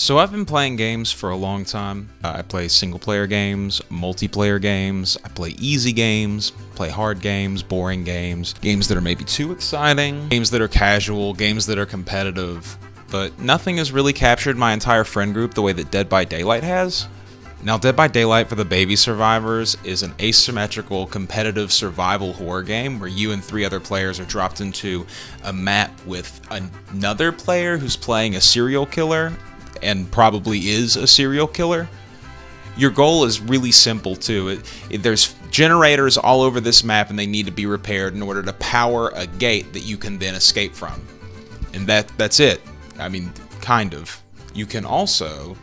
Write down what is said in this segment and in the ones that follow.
So I've been playing games for a long time. I play single-player games, multiplayer games, I play easy games, play hard games, boring games, games that are maybe too exciting, games that are casual, games that are competitive, but nothing has really captured my entire friend group the way that Dead by Daylight has. Now, Dead by Daylight for the baby survivors is an asymmetrical, competitive survival horror game where you and 3 other players are dropped into a map with another player who's playing a serial killer and probably is a serial killer. Your goal is really simple too. There's generators all over this map and they need to be repaired in order to power a gate that you can then escape from. And that's it. I mean, kind of. You can also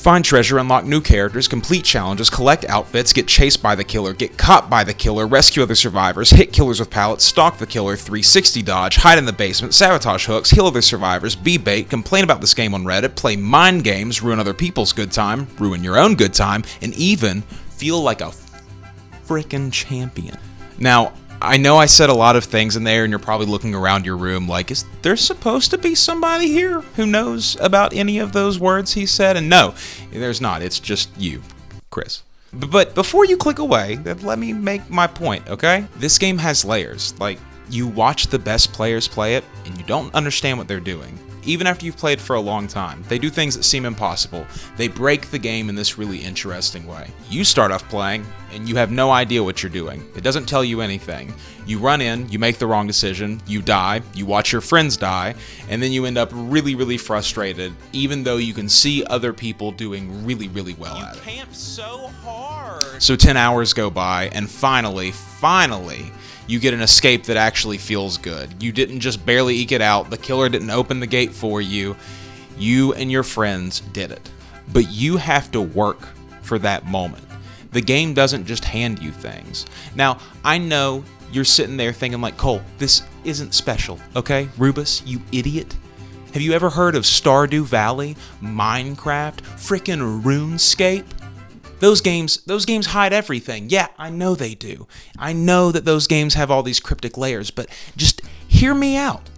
find treasure, unlock new characters, complete challenges, collect outfits, get chased by the killer, get caught by the killer, rescue other survivors, hit killers with pallets, stalk the killer, 360 dodge, hide in the basement, sabotage hooks, heal other survivors, be bait, complain about this game on Reddit, play mind games, ruin other people's good time, ruin your own good time, and even feel like a frickin' champion. Now, I know I said a lot of things in there and you're probably looking around your room like, is there supposed to be somebody here who knows about any of those words he said? And no, there's not. It's just you, Chris. But before you click away, let me make my point, okay? This game has layers. Like, you watch the best players play it and you don't understand what they're doing. Even after you've played for a long time, they do things that seem impossible. They break the game in this really interesting way. You start off playing, and you have no idea what you're doing. It doesn't tell you anything. You run in, you make the wrong decision, you die, you watch your friends die, and then you end up really, really frustrated, even though you can see other people doing really, really well at it. You camp so hard. So 10 hours go by, and finally, you get an escape that actually feels good. You didn't just barely eke it out. The killer didn't open the gate for you. You and your friends did it. But you have to work for that moment. The game doesn't just hand you things. Now, I know you're sitting there thinking like, Cole, this isn't special, okay? Rubus, you idiot. Have you ever heard of Stardew Valley, Minecraft, frickin' RuneScape? Those games hide everything. Yeah, I know they do. I know that those games have all these cryptic layers, but just hear me out.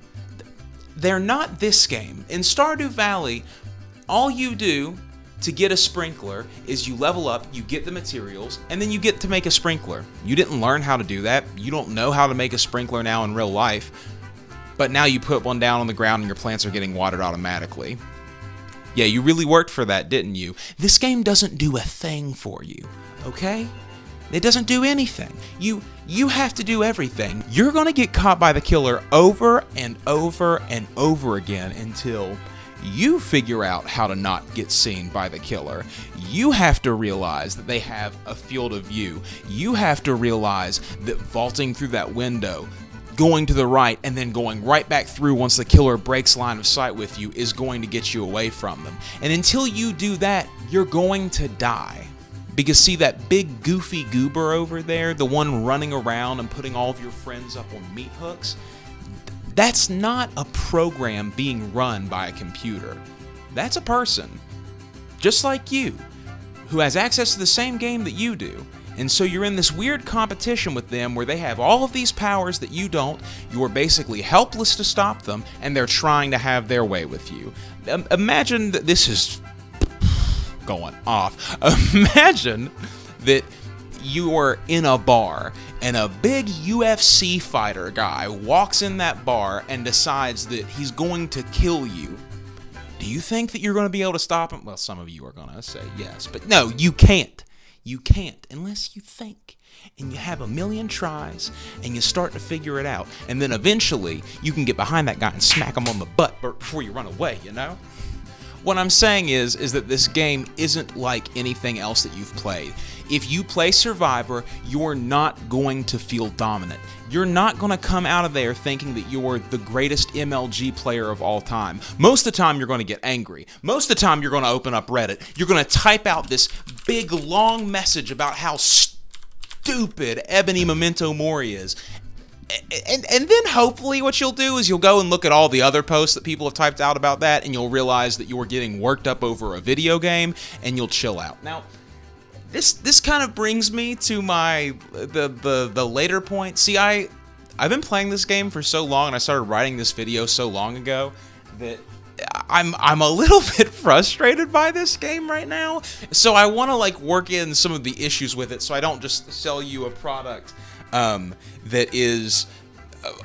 They're not this game. In Stardew Valley, all you do to get a sprinkler is you level up, you get the materials, and then you get to make a sprinkler. You didn't learn how to do that. You don't know how to make a sprinkler now in real life, but now you put one down on the ground and your plants are getting watered automatically. Yeah, you really worked for that, didn't you? This game doesn't do a thing for you, okay? It doesn't do anything. You have to do everything. You're gonna get caught by the killer over and over and over again until you figure out how to not get seen by the killer. You have to realize that they have a field of view. You have to realize that vaulting through that window, going to the right and then going right back through once the killer breaks line of sight with you is going to get you away from them. And until you do that, you're going to die. Because see that big goofy goober over there, the one running around and putting all of your friends up on meat hooks? That's not a program being run by a computer. That's a person, just like you, who has access to the same game that you do. And so you're in this weird competition with them where they have all of these powers that you don't, you're basically helpless to stop them, and they're trying to have their way with you. Imagine that this is going off. Imagine that you are in a bar and a big UFC fighter guy walks in that bar and decides that he's going to kill you. Do you think that you're going to be able to stop him? Well, some of you are going to say yes, but no, you can't. You can't unless you think and you have a million tries and you start to figure it out. And then eventually you can get behind that guy and smack him on the butt before you run away, you know? What I'm saying is that this game isn't like anything else that you've played. If you play Survivor, you're not going to feel dominant. You're not going to come out of there thinking that you're the greatest MLG player of all time. Most of the time, you're going to get angry. Most of the time, you're going to open up Reddit. You're going to type out this big, long message about how stupid Ebony Memento Mori is. And then hopefully what you'll do is you'll go and look at all the other posts that people have typed out about that, and you'll realize that you're getting worked up over a video game, and you'll chill out. Now, this kind of brings me to the later point. See, I've been playing this game for so long, and I started writing this video so long ago that I'm a little bit frustrated by this game right now, so I want to like work in some of the issues with it, so I don't just sell you a product that is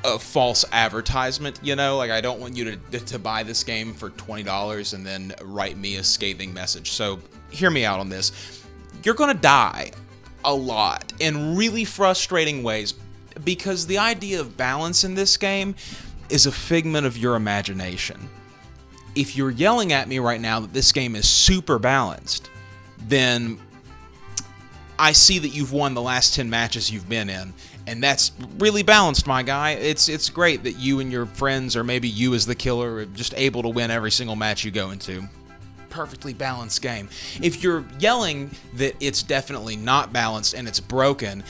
a false advertisement. You know, like I don't want you to buy this game for $20 and then write me a scathing message. So hear me out on this. You're gonna die a lot in really frustrating ways, because the idea of balance in this game is a figment of your imagination. If you're yelling at me right now that this game is super balanced, then I see that you've won the last 10 matches you've been in, and that's really balanced, my guy. It's great that you and your friends, or maybe you as the killer, are just able to win every single match you go into. Perfectly balanced game. If you're yelling that it's definitely not balanced and it's broken,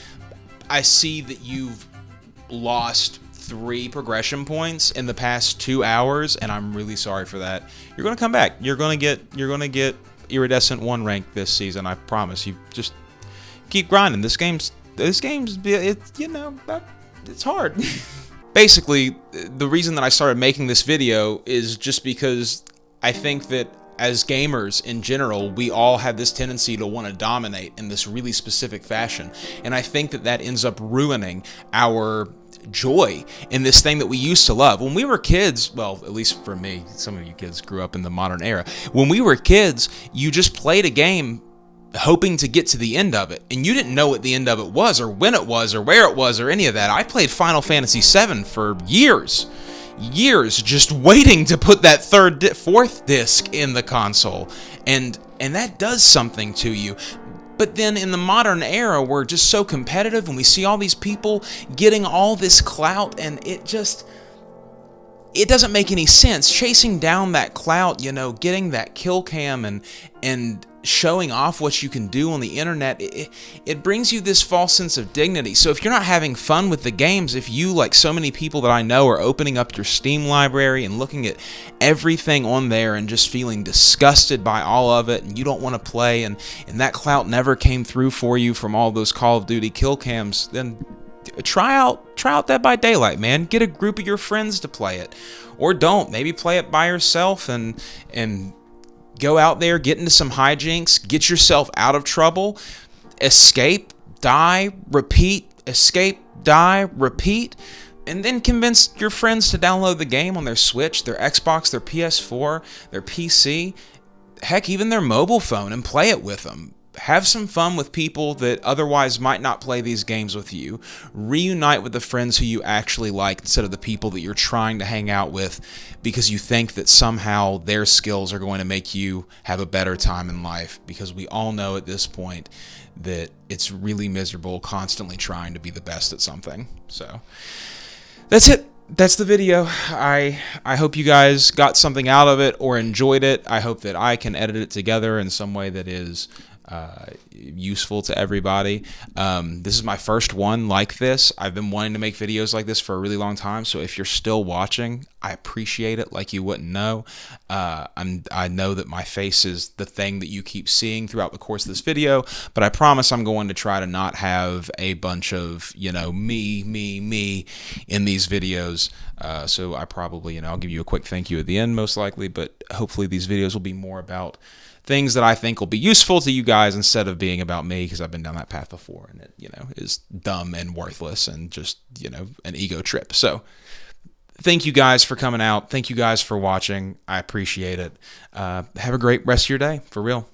I see that you've lost 3 progression points in the past 2 hours, and I'm really sorry for that. You're gonna come back. You're gonna get iridescent 1 rank this season. I promise. You just keep grinding. This game's it's hard. Basically, the reason that I started making this video is just because I think that as gamers in general, we all have this tendency to want to dominate in this really specific fashion, and I think that that ends up ruining our joy in this thing that we used to love. When we were kids, well, at least for me, some of you kids grew up in the modern era. When we were kids, you just played a game hoping to get to the end of it, and you didn't know what the end of it was, or when it was, or where it was, or any of that. I played Final Fantasy VII for years just waiting to put that fourth disc in the console, and that does something to you. But then in the modern era, we're just so competitive, and we see all these people getting all this clout, and it doesn't make any sense. Chasing down that clout, you know, getting that kill cam and showing off what you can do on the internet, it brings you this false sense of dignity. So if you're not having fun with the games, if you, like so many people that I know, are opening up your Steam library and looking at everything on there and just feeling disgusted by all of it, and you don't want to play, and that clout never came through for you from all those Call of Duty kill cams, then try out Dead by Daylight, man. Get a group of your friends to play it, or don't. Maybe play it by yourself and go out there, get into some hijinks, get yourself out of trouble, escape, die, repeat, escape, die, repeat, and then convince your friends to download the game on their Switch, their Xbox, their PS4, their PC, heck, even their mobile phone, and play it with them. Have some fun with people that otherwise might not play these games with you. Reunite with the friends who you actually like instead of the people that you're trying to hang out with because you think that somehow their skills are going to make you have a better time in life, because we all know at this point that it's really miserable constantly trying to be the best at something. So that's it. That's the video. I hope you guys got something out of it or enjoyed it. I hope that I can edit it together in some way that is useful to everybody. This is my first one like this. I've been wanting to make videos like this for a really long time, so if you're still watching, I appreciate it like you wouldn't know. I know that my face is the thing that you keep seeing throughout the course of this video, but I promise I'm going to try to not have a bunch of, me in these videos. So I probably, I'll give you a quick thank you at the end most likely, but hopefully these videos will be more about things that I think will be useful to you guys instead of being about me, because I've been down that path before, and it, is dumb and worthless and just, an ego trip. So thank you guys for coming out. Thank you guys for watching. I appreciate it. Have a great rest of your day, for real.